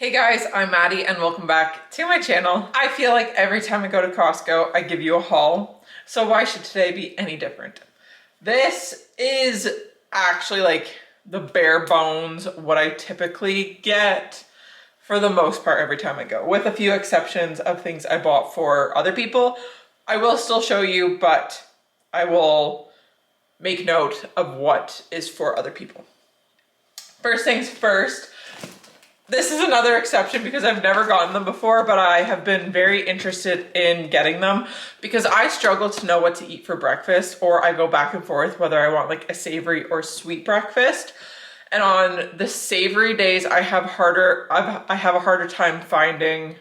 Hey guys, I'm Maddie and welcome back to my channel. I feel like every time I go to Costco, I give you a haul. So why should today be any different? This is actually like the bare bones, what I typically get for the most part every time I go, with a few exceptions of things I bought for other people. I will still show you, but I will make note of what is for other people. First things first, this is another exception because I've never gotten them before, but I have been very interested in getting them because I struggle to know what to eat for breakfast, or I go back and forth whether I want like a savory or sweet breakfast. And on the savory days, I have a harder time finding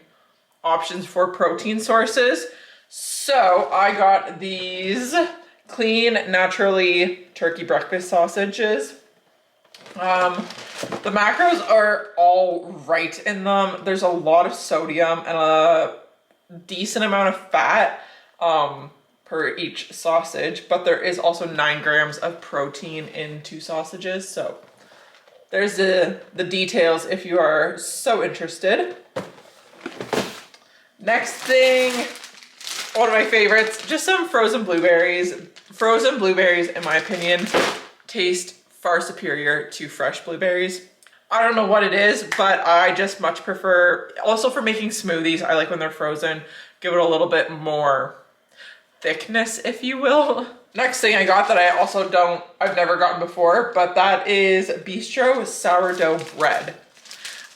options for protein sources. So I got these clean, naturally turkey breakfast sausages. The macros are all right in them. There's a lot of sodium and a decent amount of fat per each sausage, but there is also 9 grams of protein in 2 sausages. So there's the details if you are so interested. Next thing, one of my favorites, just some frozen blueberries. Frozen blueberries, in my opinion, taste far superior to fresh blueberries. I don't know what it is, but I just much prefer, also for making smoothies, I like when they're frozen, give it a little bit more thickness, if you will. Next thing I got that I've never gotten before, but that is bistro sourdough bread.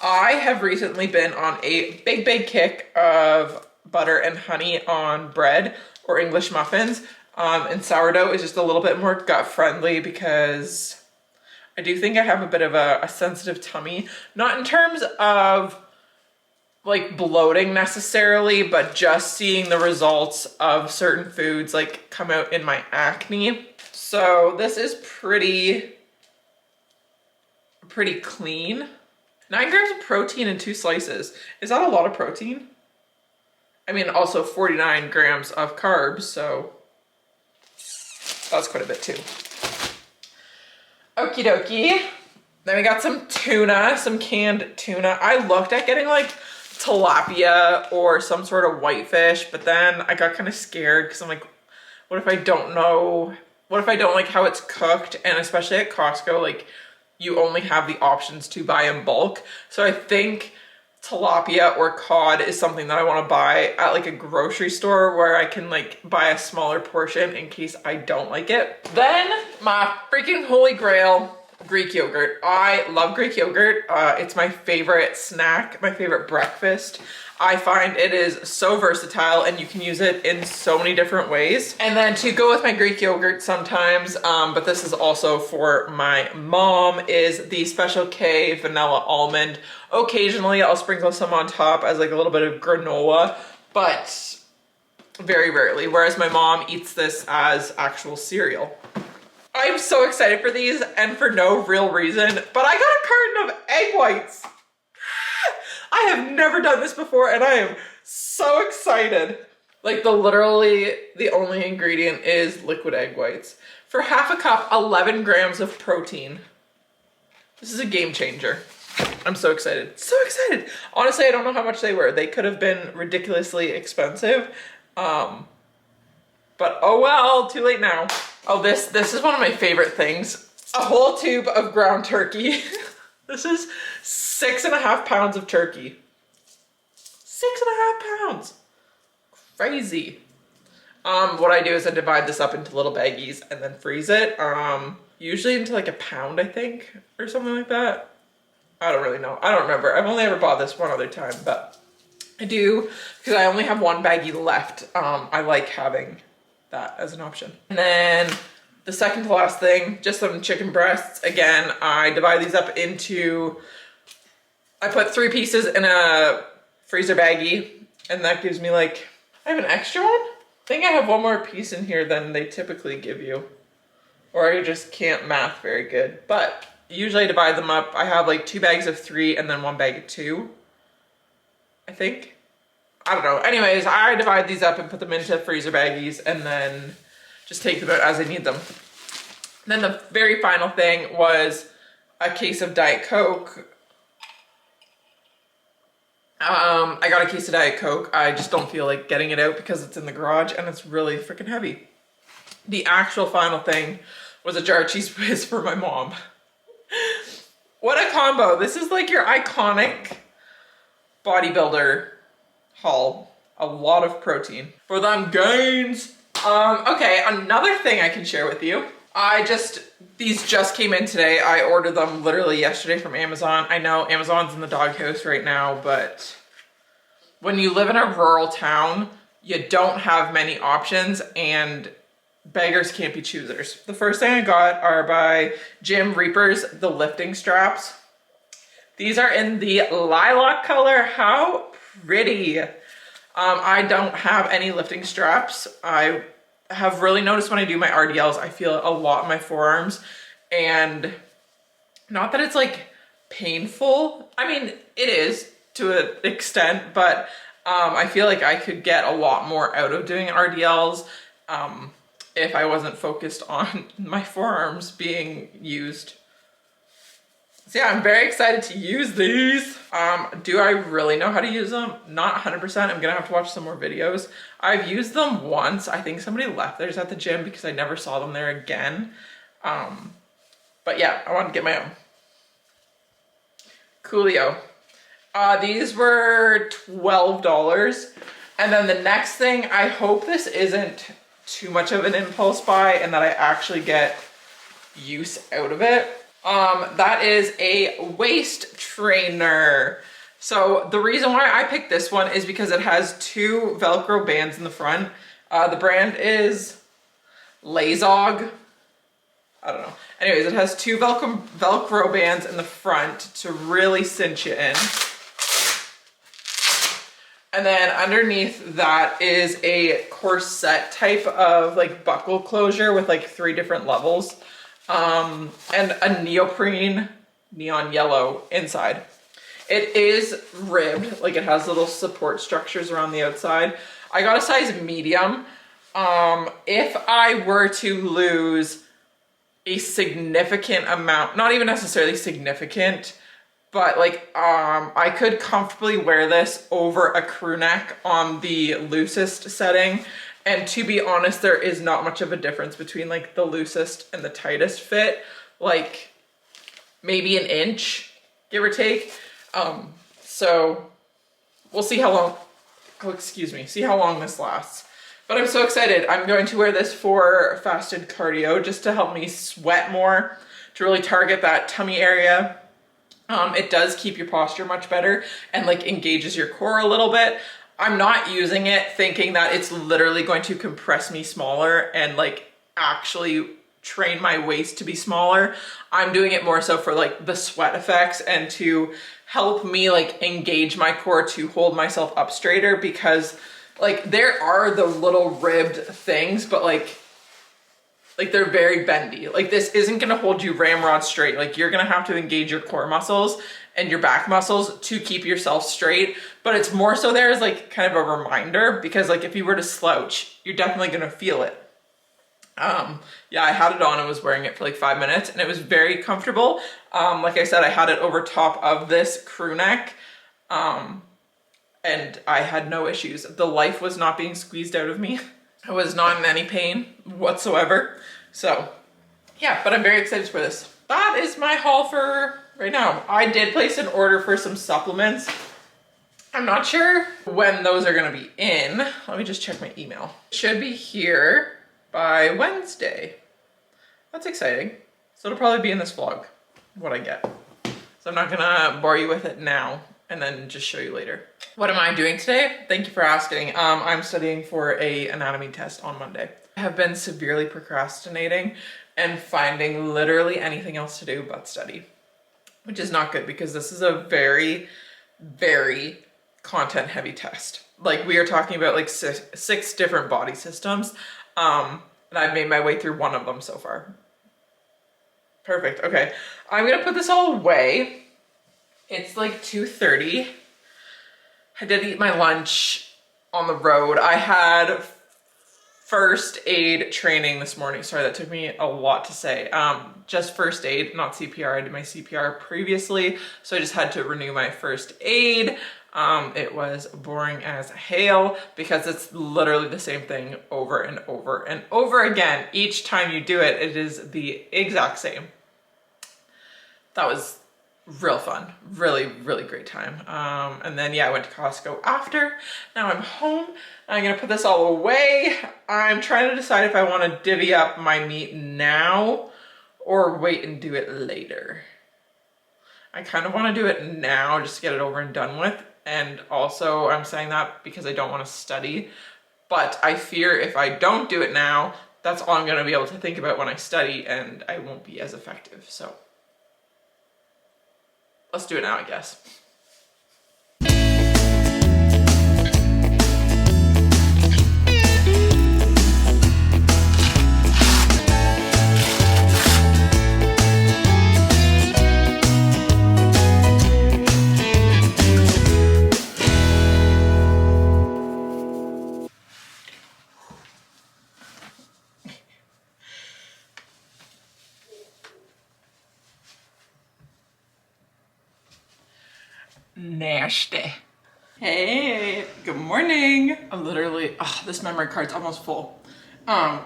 I have recently been on a big kick of butter and honey on bread or English muffins. And sourdough is just a little bit more gut friendly because I do think I have a bit of a sensitive tummy, not in terms of like bloating necessarily, but just seeing the results of certain foods like come out in my acne. So this is pretty clean. 9 grams of protein in 2 slices. Is that a lot of protein? I mean, also 49 grams of carbs, so that's quite a bit too. Okie dokie. Then we got some tuna, some canned tuna. I looked at getting like tilapia or some sort of whitefish, but then I got kind of scared because I'm like, what if I don't like how it's cooked? And especially at Costco, like you only have the options to buy in bulk. So I think tilapia or cod is something that I want to buy at like a grocery store where I can like buy a smaller portion in case I don't like it. Then my freaking holy grail, Greek yogurt. I love Greek yogurt. It's my favorite snack, my favorite breakfast. I find it is so versatile and you can use it in so many different ways. And then to go with my Greek yogurt sometimes, but this is also for my mom, is the Special K vanilla almond. Occasionally I'll sprinkle some on top as like a little bit of granola, but very rarely. Whereas my mom eats this as actual cereal. I'm so excited for these and for no real reason, but I got a carton of egg whites. I have never done this before and I am so excited. Like literally the only ingredient is liquid egg whites. For half a cup, 11 grams of protein. This is a game changer. I'm so excited, so excited. Honestly, I don't know how much they were. They could have been ridiculously expensive. But oh well, too late now. Oh, this is one of my favorite things. A whole tube of ground turkey. This is 6.5 pounds of turkey. 6.5 pounds. Crazy. What I do is I divide this up into little baggies and then freeze it. Usually into like a pound, I think, or something like that. I don't really know. I don't remember. I've only ever bought this one other time, but I do because I only have one baggie left. I like having that as an option. And then the second to last thing, just some chicken breasts. Again, I divide these up into, I put 3 pieces in a freezer baggie, and that gives me like, I have an extra one? I think I have one more piece in here than they typically give you. Or I just can't math very good. But usually I divide them up. I have like 2 bags of 3 and then 1 bag of 2, I think. I don't know. Anyways, I divide these up and put them into freezer baggies and then just take them out as I need them. Then the very final thing was a case of Diet Coke. I got a case of Diet Coke. I just don't feel like getting it out because it's in the garage and it's really freaking heavy. The actual final thing was a jar of Cheese Whiz for my mom. What a combo. This is like your iconic bodybuilder haul. A lot of protein for them gains. Okay, another thing I can share with you. These just came in today. I ordered them literally yesterday from Amazon. I know Amazon's in the doghouse right now, but when you live in a rural town, you don't have many options and beggars can't be choosers. The first thing I got are by Jim Reapers, the lifting straps. These are in the lilac color. How pretty. I don't have any lifting straps. I have really noticed when I do my RDLs, I feel a lot in my forearms, and not that it's like painful. I mean, it is to an extent, but I feel like I could get a lot more out of doing RDLs if I wasn't focused on my forearms being used. So yeah, I'm very excited to use these. Do I really know how to use them? Not 100%. I'm gonna have to watch some more videos. I've used them once. I think somebody left theirs at the gym because I never saw them there again. But yeah, I wanted to get my own. Coolio. These were $12. And then the next thing, I hope this isn't too much of an impulse buy and that I actually get use out of it. That is a waist trainer. So the reason why I picked this one is because it has 2 Velcro bands in the front. The brand is Lazog. I don't know. Anyways, it has 2 Velcro bands in the front to really cinch you in. And then underneath that is a corset type of like buckle closure with like 3 different levels. And a neoprene neon yellow inside. It is ribbed, like it has little support structures around the outside. I got a size medium. If I were to lose a significant amount, not even necessarily significant, but like I could comfortably wear this over a crew neck on the loosest setting. And to be honest, there is not much of a difference between like the loosest and the tightest fit, like maybe an inch, give or take. So we'll see how long, see how long this lasts. But I'm so excited. I'm going to wear this for fasted cardio just to help me sweat more, to really target that tummy area. It does keep your posture much better and like engages your core a little bit. I'm not using it thinking that it's literally going to compress me smaller and like actually train my waist to be smaller. I'm doing it more so for like the sweat effects and to help me like engage my core to hold myself up straighter, because like there are the little ribbed things, but like they're very bendy. Like this isn't gonna hold you ramrod straight. Like you're gonna have to engage your core muscles and your back muscles to keep yourself straight. But it's more so there as like kind of a reminder, because like if you were to slouch, you're definitely gonna feel it. Yeah, I had it on and was wearing it for like 5 minutes and it was very comfortable. Like I said, I had it over top of this crew neck. And I had no issues. The life was not being squeezed out of me. I was not in any pain whatsoever. So yeah, but I'm very excited for this. That is my haul for right now. I did place an order for some supplements. I'm not sure when those are gonna be in. Let me just check my email. It should be here by Wednesday. That's exciting. So it'll probably be in this vlog, what I get. So I'm not gonna bore you with it now and then just show you later. What am I doing today? Thank you for asking. I'm studying for an anatomy test on Monday. I have been severely procrastinating and finding literally anything else to do but study, which is not good because this is a very, very content heavy test. Like we are talking about like six different body systems. And I've made my way through one of them so far. Perfect, okay. I'm gonna put this all away. It's like 2:30. I did eat my lunch on the road. I had first aid training this morning. Sorry, that took me a lot to say. Just first aid, not CPR. I did my CPR previously, so I just had to renew my first aid. It was boring as hail because it's literally the same thing over and over and over again. Each time you do it, it is the exact same. That was real fun. Really, really great time. And then yeah, I went to Costco after. Now I'm home. I'm gonna put this all away. I'm trying to decide if I want to divvy up my meat now or wait and do it later. I kind of want to do it now just to get it over and done with. And also I'm saying that because I don't want to study, but I fear if I don't do it now, that's all I'm going to be able to think about when I study and I won't be as effective. So let's do it now, I guess. Nasty. Hey, good morning. I'm literally, this memory card's almost full.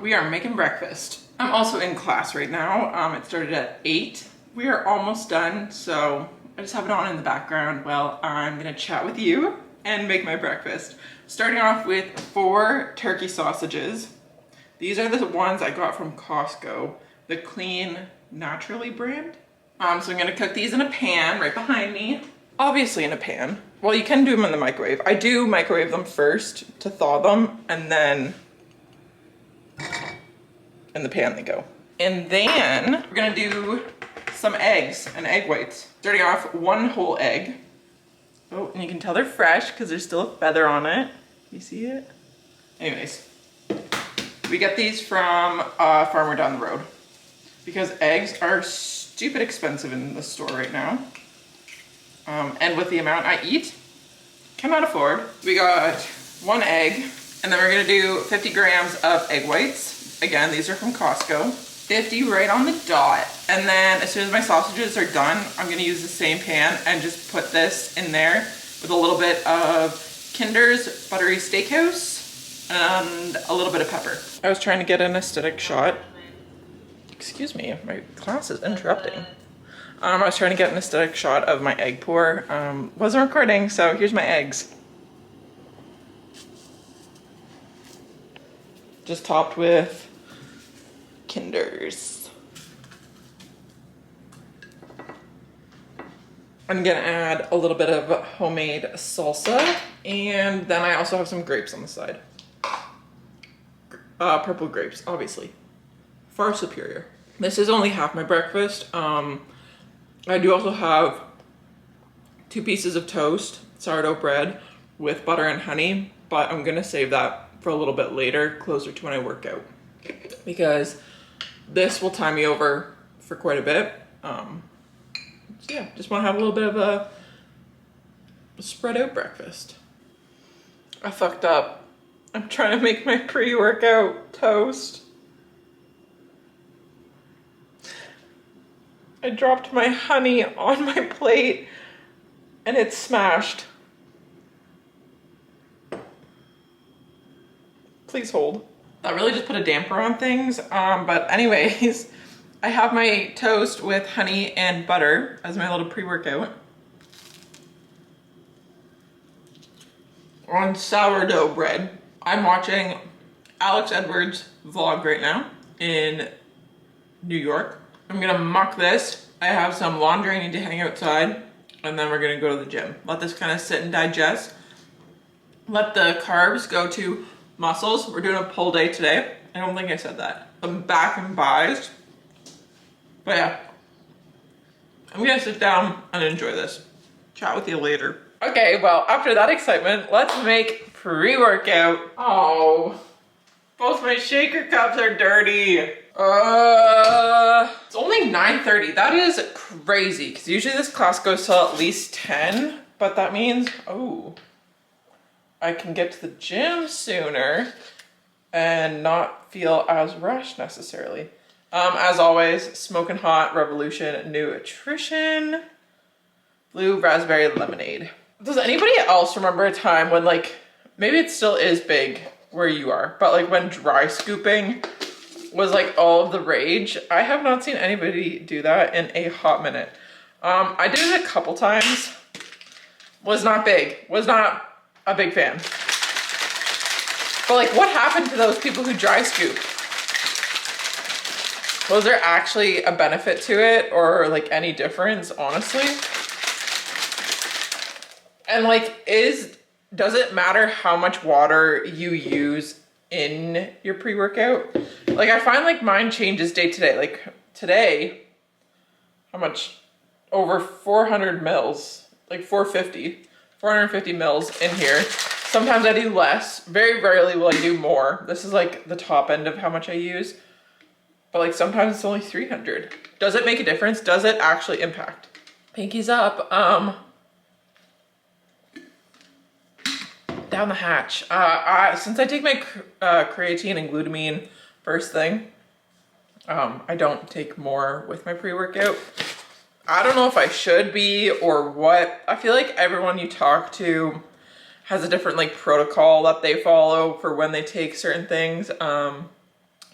We are making breakfast. I'm also in class right now. It started at 8. We are almost done, so I just have it on in the background while I'm gonna chat with you and make my breakfast. Starting off with 4 turkey sausages. These are the ones I got from Costco, the Clean Naturally brand. So I'm gonna cook these in a pan right behind me. Obviously in a pan. Well, you can do them in the microwave. I do microwave them first to thaw them, and then in the pan they go. And then we're gonna do some eggs and egg whites. Starting off, 1 whole egg. Oh, and you can tell they're fresh because there's still a feather on it. You see it? Anyways, we get these from a farmer down the road because eggs are stupid expensive in the store right now. And with the amount I eat, cannot afford. We got 1 egg, and then we're gonna do 50 grams of egg whites. Again, these are from Costco. 50 right on the dot. And then as soon as my sausages are done, I'm gonna use the same pan and just put this in there with a little bit of Kinder's Buttery Steakhouse and a little bit of pepper. I was trying to get an aesthetic shot. Excuse me, my class is interrupting. I was trying to get an aesthetic shot of my egg pour. Wasn't recording, so here's my eggs. Just topped with Kinder's. I'm gonna add a little bit of homemade salsa, and then I also have some grapes on the side. Purple grapes, obviously. Far superior. This is only half my breakfast. I do also have 2 pieces of toast, sourdough bread with butter and honey, but I'm gonna save that for a little bit later, closer to when I work out, because this will tie me over for quite a bit. So yeah, just wanna have a little bit of a spread out breakfast. I fucked up. I'm trying to make my pre-workout toast. I dropped my honey on my plate and it's smashed. Please hold. That really just put a damper on things. But anyways, I have my toast with honey and butter as my little pre-workout. On sourdough bread. I'm watching Alex Edwards' vlog right now in New York. I'm gonna muck this. I have some laundry I need to hang outside, and then we're gonna go to the gym. Let this kind of sit and digest. Let the carbs go to muscles. We're doing a pull day today. I don't think I said that. Some back and buys. But yeah, I'm gonna sit down and enjoy this. Chat with you later. Okay, well, after that excitement, let's make pre-workout. Oh, both my shaker cups are dirty. It's only 9:30. That is crazy, because usually this class goes till at least 10, but that means, oh, I can get to the gym sooner and not feel as rushed necessarily. As always, Smoking Hot Revolution Nutrition Blue Raspberry Lemonade. Does anybody else remember a time when, like, maybe it still is big where you are, but like when dry scooping was like all of the rage? I have not seen anybody do that in a hot minute. I did it a couple times. Was not big. Was not a big fan. But like, what happened to those people who dry scoop? Was there actually a benefit to it or like any difference, honestly? And like, does it matter how much water you use in your pre-workout? Like, I find like mine changes day to day. Like today, how much? Over 400 mils, like 450 mils in here. Sometimes I do less. Very rarely will I do more. This is like the top end of how much I use. But like sometimes it's only 300. Does it make a difference? Does it actually impact? Pinkies up. Down the hatch. Since I take my creatine and glutamine first thing, I don't take more with my pre-workout. I don't know if I should be or what. I feel like everyone you talk to has a different like protocol that they follow for when they take certain things.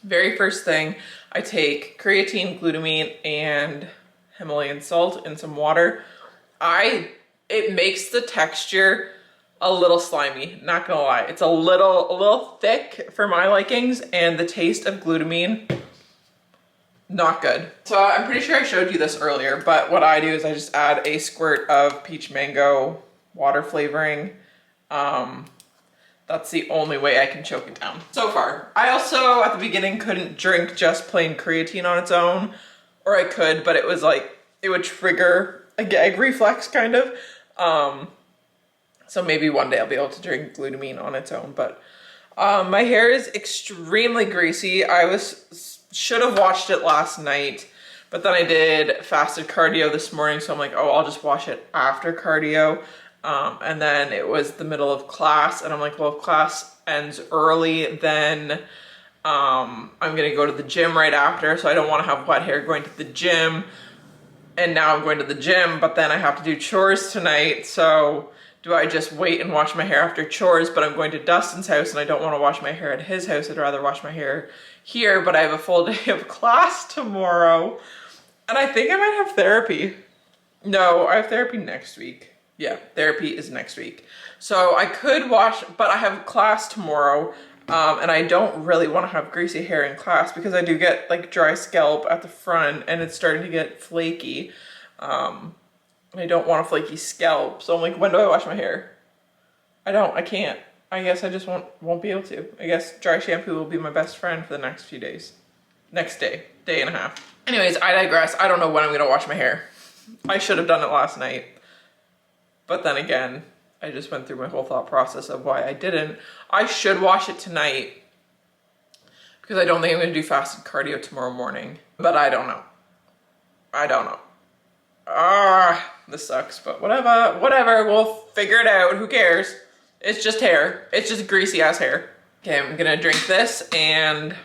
Very first thing, I take creatine, glutamine, and Himalayan salt in some water. It makes the texture a little slimy, not gonna lie. It's a little thick for my likings, and the taste of glutamine, not good. So I'm pretty sure I showed you this earlier, but what I do is I just add a squirt of peach mango water flavoring. That's the only way I can choke it down so far. I also, at the beginning, couldn't drink just plain creatine on its own, or I could, but it was like, it would trigger a gag reflex kind of. So maybe one day I'll be able to drink glutamine on its own, but my hair is extremely greasy. Should have watched it last night, but then I did fasted cardio this morning, so I'm like, oh, I'll just wash it after cardio. And then it was the middle of class, and I'm like, well, if class ends early, then I'm gonna go to the gym right after, so I don't want to have wet hair going to the gym. And now I'm going to the gym, but then I have to do chores tonight, so do I just wait and wash my hair after chores? But I'm going to Dustin's house and I don't want to wash my hair at his house. I'd rather wash my hair here, but I have a full day of class tomorrow. And I think I might have therapy. No, I have therapy next week. Yeah, therapy is next week. So I could wash, but I have class tomorrow. And I don't really want to have greasy hair in class because I do get like dry scalp at the front and it's starting to get flaky. I don't want a flaky scalp. So I'm like, when do I wash my hair? I can't. I guess I just won't be able to. I guess dry shampoo will be my best friend for the next few days. Next day and a half. Anyways, I digress. I don't know when I'm gonna wash my hair. I should have done it last night. But then again, I just went through my whole thought process of why I didn't. I should wash it tonight because I don't think I'm gonna do fasted cardio tomorrow morning. But I don't know. This sucks, but whatever, we'll figure it out. Who cares? It's just hair. It's just greasy ass hair. Okay, I'm gonna drink this and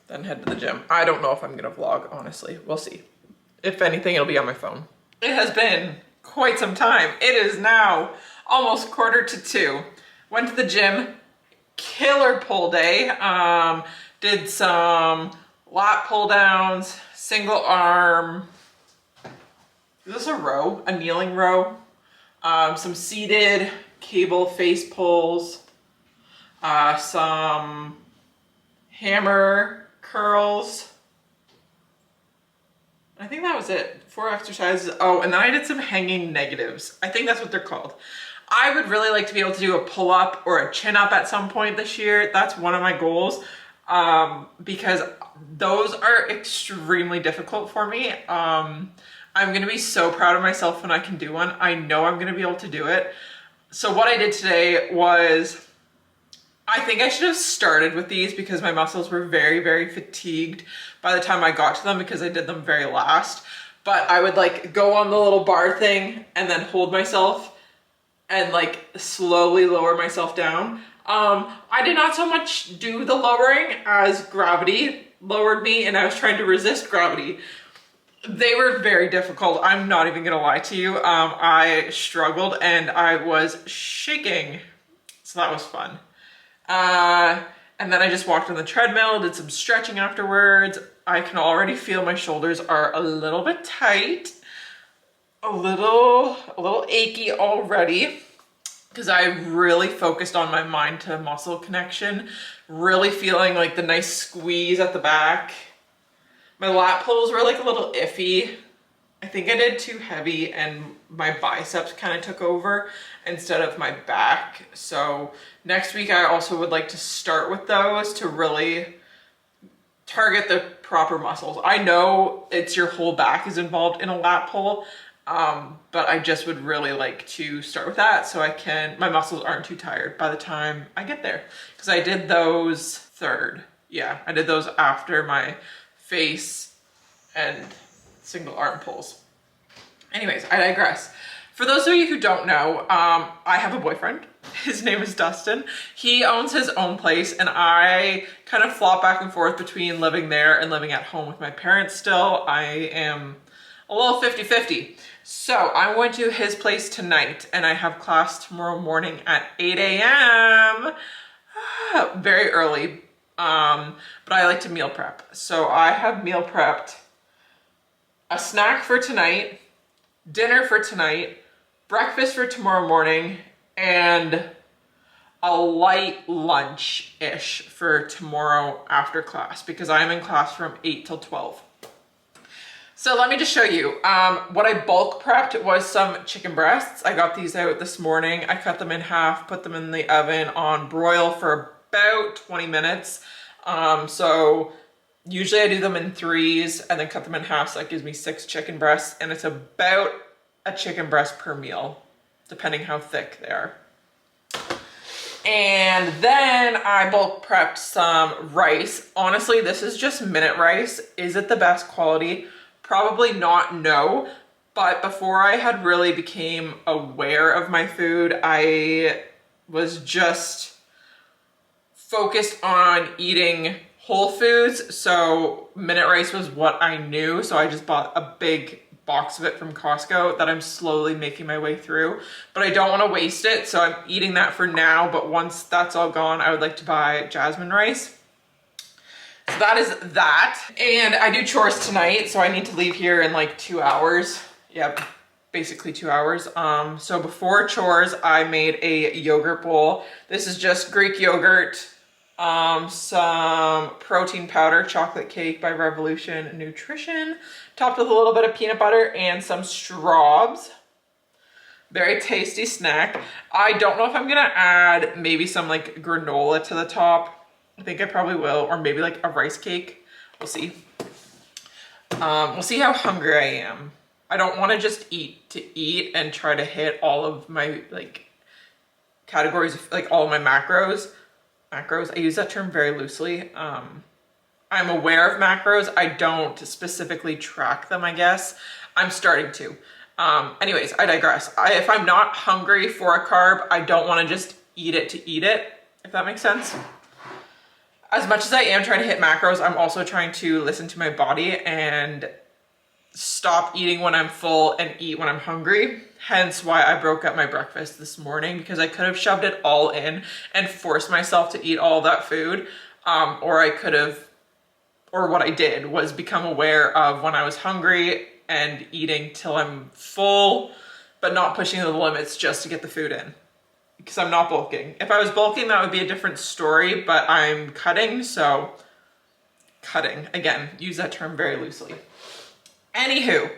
then head to the gym. I don't know if I'm gonna vlog, honestly. We'll see. If anything, it'll be on my phone. It has been quite some time. It is now almost 1:45. Went to the gym, killer pull day. Did some lat pull downs, single arm. Is this a row? A kneeling row? Some seated cable face pulls. Some hammer curls. I think that was it. 4 exercises. Oh, and then I did some hanging negatives. I think that's what they're called. I would really like to be able to do a pull-up or a chin-up at some point this year. That's one of my goals. Because those are extremely difficult for me. I'm gonna be so proud of myself when I can do one. I know I'm gonna be able to do it. So what I did today was, I think I should have started with these because my muscles were very, very fatigued by the time I got to them because I did them very last. But I would like go on the little bar thing and then hold myself and like slowly lower myself down. I did not so much do the lowering as gravity lowered me and I was trying to resist gravity. They were very difficult. I'm not even gonna lie to you. I struggled and I was shaking. So that was fun. And then I just walked on the treadmill, did some stretching afterwards. I can already feel my shoulders are a little bit tight, a little achy already, because I really focused on my mind to muscle connection, really feeling like the nice squeeze at the back. My lat pulls were like a little iffy. I think I did too heavy and my biceps kind of took over instead of my back. So next week I also would like to start with those to really target the proper muscles. I know it's your whole back is involved in a lat pull, but I just would really like to start with that so my muscles aren't too tired by the time I get there. Because I did those third. Yeah, I did those after my face and single arm pulls. Anyways, I digress. For those of you who don't know, I have a boyfriend. His name is Dustin. He owns his own place and I kind of flop back and forth between living there and living at home with my parents still. I am a little 50-50. So I'm going to his place tonight and I have class tomorrow morning at 8 a.m. Very early, but I like to meal prep. So I have meal prepped a snack for tonight, dinner for tonight, breakfast for tomorrow morning, and a light lunch-ish for tomorrow after class because I'm in class from 8 till 12. So let me just show you. What I bulk prepped was some chicken breasts. I got these out this morning. I cut them in half, put them in the oven on broil for about 20 minutes. So usually I do them in threes and then cut them in half, so that gives me 6 chicken breasts, and it's about a chicken breast per meal, depending how thick they are. And then I bulk prepped some rice. Honestly, this is just minute rice. Is it the best quality? Probably not, no. But before I had really became aware of my food, I was just focused on eating whole foods. So minute rice was what I knew. So I just bought a big box of it from Costco that I'm slowly making my way through, but I don't want to waste it, so I'm eating that for now. But once that's all gone, I would like to buy jasmine rice. So that is that. And I do chores tonight, so I need to leave here in like 2 hours. Yep, basically 2 hours. So before chores, I made a yogurt bowl. This is just Greek yogurt, some protein powder, chocolate cake by Revolution Nutrition, topped with a little bit of peanut butter and some straws. Very tasty snack. I don't know if I'm gonna add maybe some like granola to the top. I think I probably will, or maybe like a rice cake. We'll see. We'll see how hungry I am. I don't want to just eat to eat and try to hit all of my like categories, like all of my macros. I use that term very loosely. I'm aware of macros. I don't specifically track them, I guess. I'm starting to. Anyways, I digress. If I'm not hungry for a carb, I don't want to just eat it to eat it, if that makes sense. As much as I am trying to hit macros, I'm also trying to listen to my body and stop eating when I'm full and eat when I'm hungry. Hence why I broke up my breakfast this morning, because I could have shoved it all in and forced myself to eat all that food. Or what I did was become aware of when I was hungry and eating till I'm full, but not pushing the limits just to get the food in. Because I'm not bulking. If I was bulking, that would be a different story, but I'm cutting, so cutting. Again, use that term very loosely. Anywho,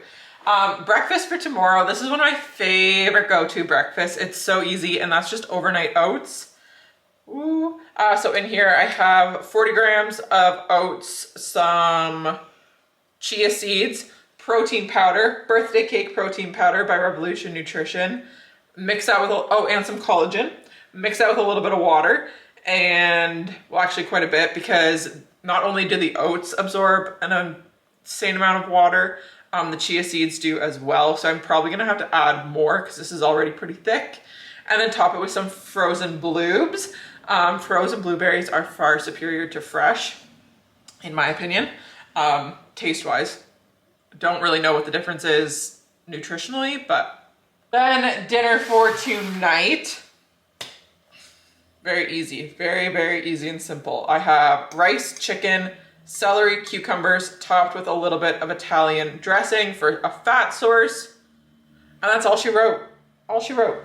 breakfast for tomorrow. This is one of my favorite go-to breakfasts. It's so easy, and that's just overnight oats. Ooh. So in here I have 40 grams of oats, some chia seeds, protein powder, birthday cake protein powder by Revolution Nutrition. Mix that with, and some collagen. Mix that with a little bit of water, and, well, actually quite a bit, because not only do the oats absorb an insane amount of water, the chia seeds do as well. So I'm probably gonna have to add more because this is already pretty thick. And then top it with some frozen bloobs. Frozen blueberries are far superior to fresh, in my opinion, taste-wise. Don't really know what the difference is nutritionally, but then dinner for tonight. Very easy, very, very easy and simple. I have rice, chicken, celery, cucumbers, topped with a little bit of Italian dressing for a fat source. And that's all she wrote. All she wrote.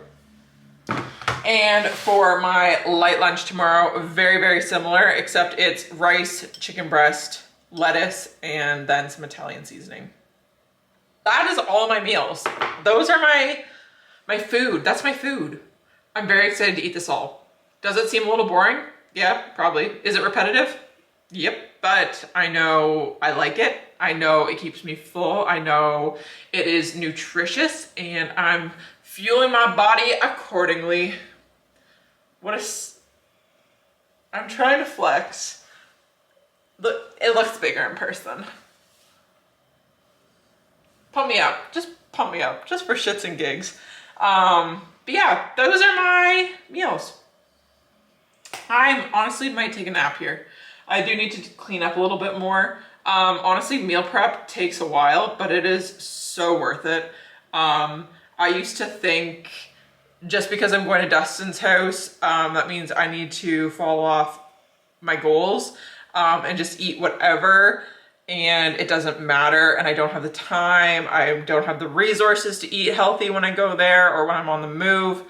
And for my light lunch tomorrow, very, very similar, except it's rice, chicken breast, lettuce, and then some Italian seasoning. That is all my meals. Those are my food. That's my food. I'm very excited to eat this all. Does it seem a little boring? Yeah, probably. Is it repetitive? Yep. But I know I like it. I know it keeps me full. I know it is nutritious and I'm fueling my body accordingly. I'm trying to flex. Look, it looks bigger in person. Pump me up. Just pump me up. Just for shits and gigs. But yeah, those are my meals. I honestly might take a nap here. I do need to clean up a little bit more. Honestly, meal prep takes a while, but it is so worth it. I used to think just because I'm going to Dustin's house, that means I need to follow off my goals and just eat whatever, and it doesn't matter, and I don't have the time, I don't have the resources to eat healthy when I go there or when I'm on the move.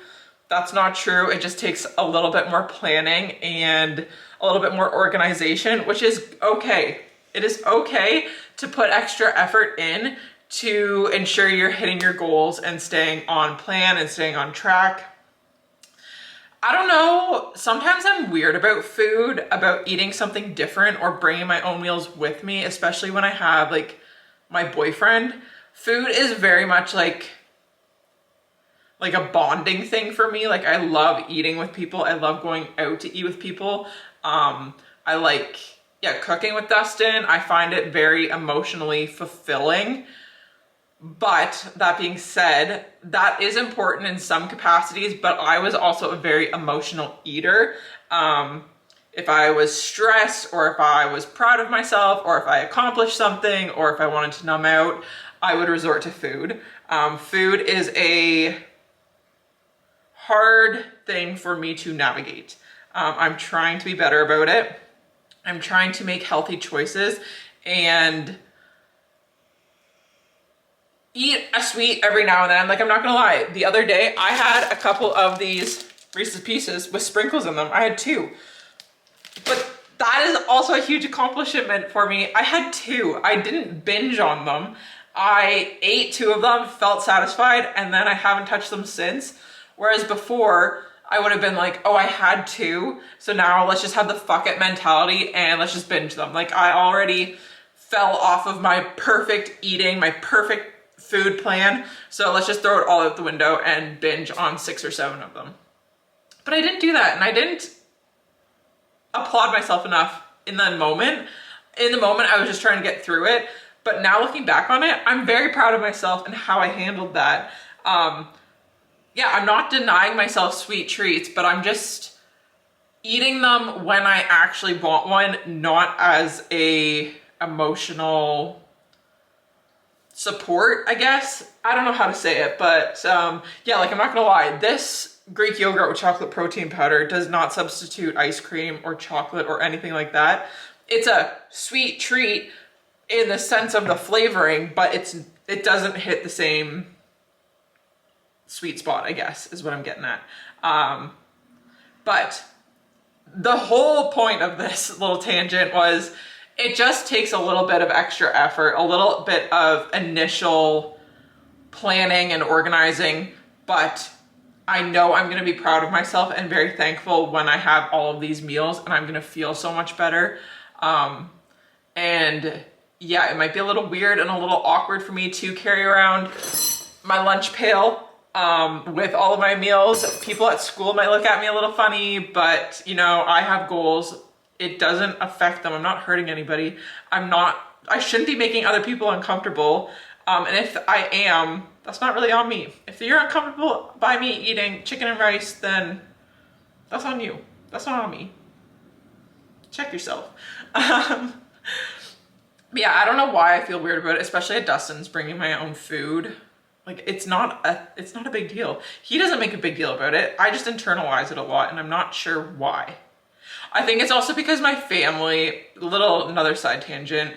That's not true. It just takes a little bit more planning and a little bit more organization, which is okay. It is okay to put extra effort in to ensure you're hitting your goals and staying on plan and staying on track. I don't know, sometimes I'm weird about food, about eating something different or bringing my own meals with me, especially when I have like my boyfriend. Food is very much like a bonding thing for me. Like I love eating with people. I love going out to eat with people. I like, cooking with Dustin. I find it very emotionally fulfilling. But that being said, that is important in some capacities, but I was also a very emotional eater. If I was stressed or if I was proud of myself or if I accomplished something or if I wanted to numb out, I would resort to food. Food is a hard thing for me to navigate. I'm trying to be better about it. I'm trying to make healthy choices and eat a sweet every now and then. Like, I'm not gonna lie, the other day I had a couple of these Reese's Pieces with sprinkles in them. I had 2. But that is also a huge accomplishment for me. I had 2. I didn't binge on them. I ate 2 of them, felt satisfied, and then I haven't touched them since. Whereas before, I would have been like, oh, I had 2, so now let's just have the fuck it mentality and let's just binge them. Like, I already fell off of my perfect eating, my perfect food plan, so let's just throw it all out the window and binge on 6 or 7 of them. But I didn't do that, and I didn't applaud myself enough in that moment. In the moment, I was just trying to get through it, but now looking back on it, I'm very proud of myself and how I handled that. Yeah, I'm not denying myself sweet treats, but I'm just eating them when I actually want one, not as a emotional support, I guess. I don't know how to say it, but yeah, like I'm not gonna lie, this Greek yogurt with chocolate protein powder does not substitute ice cream or chocolate or anything like that. It's a sweet treat in the sense of the flavoring, but it doesn't hit the same sweet spot, I guess, is what I'm getting at. But the whole point of this little tangent was it just takes a little bit of extra effort, a little bit of initial planning and organizing, but I know I'm gonna be proud of myself and very thankful when I have all of these meals, and I'm gonna feel so much better. And yeah, it might be a little weird and a little awkward for me to carry around my lunch pail with all of my meals. People at school might look at me a little funny, but you know, I have goals. It doesn't affect them. I'm not hurting anybody. I shouldn't be making other people uncomfortable. And if I am, that's not really on me. If you're uncomfortable by me eating chicken and rice, then that's on you. That's not on me. Check yourself. But yeah, I don't know why I feel weird about it, especially at Dustin's bringing my own food. Like, it's not a big deal. He doesn't make a big deal about it. I just internalize it a lot, and I'm not sure why. I think it's also because my family, another side tangent,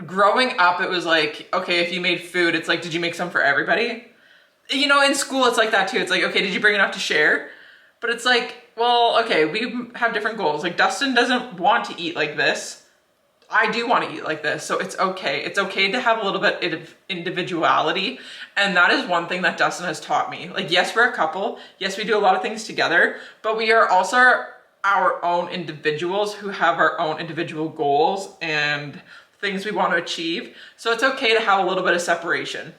growing up, it was like, okay, if you made food, it's like, did you make some for everybody? You know, in school, it's like that too. It's like, okay, did you bring enough to share? But it's like, well, okay, we have different goals. Like, Dustin doesn't want to eat like this. I do want to eat like this, so it's okay. It's okay to have a little bit of individuality, and that is one thing that Dustin has taught me. Like, yes, we're a couple. Yes, we do a lot of things together, but we are also our own individuals who have our own individual goals and things we want to achieve. So it's okay to have a little bit of separation.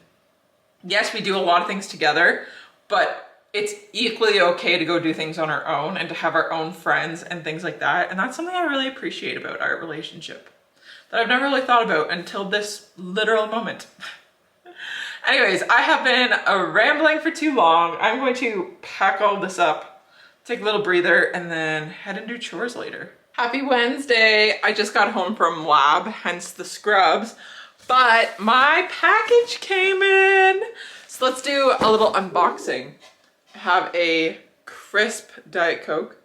Yes, we do a lot of things together, but it's equally okay to go do things on our own and to have our own friends and things like that. And that's something I really appreciate about our relationship that I've never really thought about until this literal moment. Anyways, I have been rambling for too long. I'm going to pack all this up, take a little breather, and then head and do chores later. Happy Wednesday. I just got home from lab, hence the scrubs, but my package came in. So let's do a little unboxing. I have a crisp Diet Coke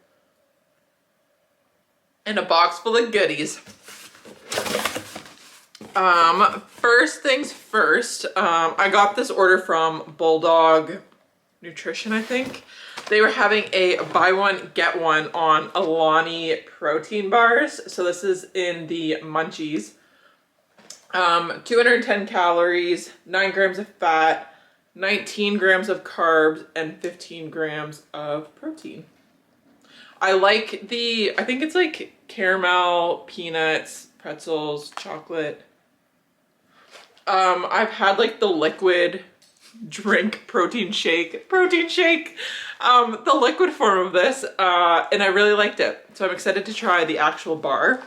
and a box full of goodies. First things first, I got this order from Bulldog Nutrition, I think. They were having a buy one, get one on Alani protein bars. So this is in the munchies. 210 calories, 9 grams of fat, 19 grams of carbs, and 15 grams of protein. I like I think it's like caramel, peanuts, pretzels, chocolate. I've had like the liquid drink protein shake, the liquid form of this, and I really liked it. So I'm excited to try the actual bar.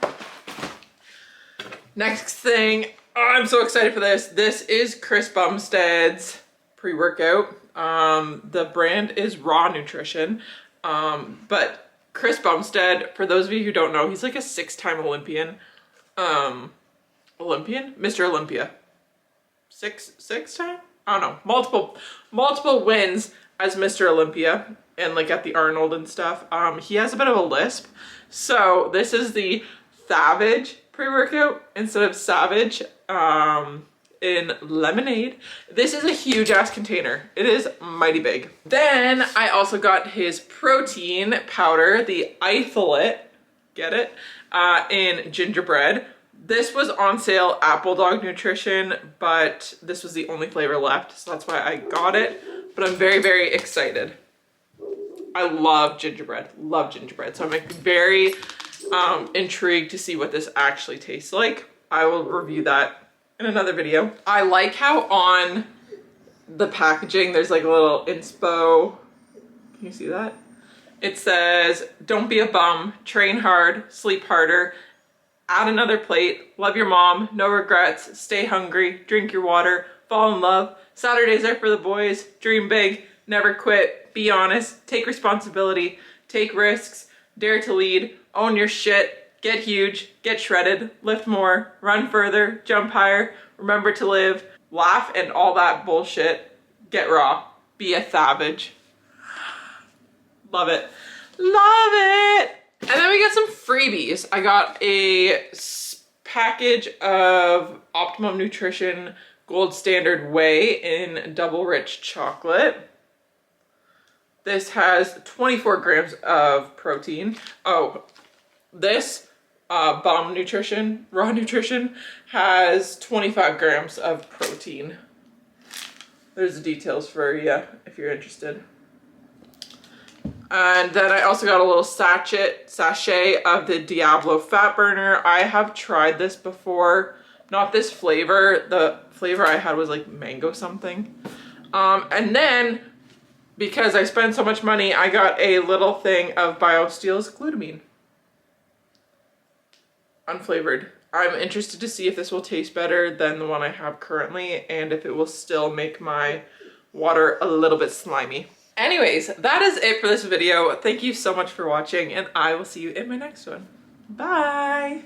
Next thing, I'm so excited for this. This is Chris Bumstead's pre-workout. The brand is Raw Nutrition, but Chris Bumstead, for those of you who don't know, he's like a 6-time Olympian. Mr. Olympia. Six time? I don't know. Multiple wins as Mr. Olympia and like at the Arnold and stuff. He has a bit of a lisp. So this is the Savage pre-workout instead of Savage in lemonade. This is a huge ass container. It is mighty big. Then I also got his protein powder, the isolate, get it, in gingerbread. This was on sale at Bulldog Nutrition, but this was the only flavor left, so that's why I got it. But I'm very, very excited. I love gingerbread, so I'm like very intrigued to see what this actually tastes like. I will review that in another video. I like how on the packaging there's like a little inspo. Can you see that? It says, don't be a bum, train hard, sleep harder, add another plate, love your mom, no regrets, stay hungry, drink your water, fall in love, Saturdays are for the boys, dream big, never quit, be honest, take responsibility, take risks, dare to lead, own your shit, get huge, get shredded, lift more, run further, jump higher, remember to live, laugh and all that bullshit, get raw, be a savage. Love it. Love it! And then we got some freebies. I got a package of Optimum Nutrition Gold Standard Whey in double rich chocolate. This has 24 grams of protein. Oh, this Raw Nutrition has 25 grams of protein. There's the details for you if you're interested. And then I also got a little sachet of the Diablo Fat Burner. I have tried this before, not this flavor. The flavor I had was like mango something. And then, because I spent so much money, I got a little thing of BioSteel's glutamine. Unflavored. I'm interested to see if this will taste better than the one I have currently and if it will still make my water a little bit slimy. Anyways, that is it for this video. Thank you so much for watching, and I will see you in my next one. Bye!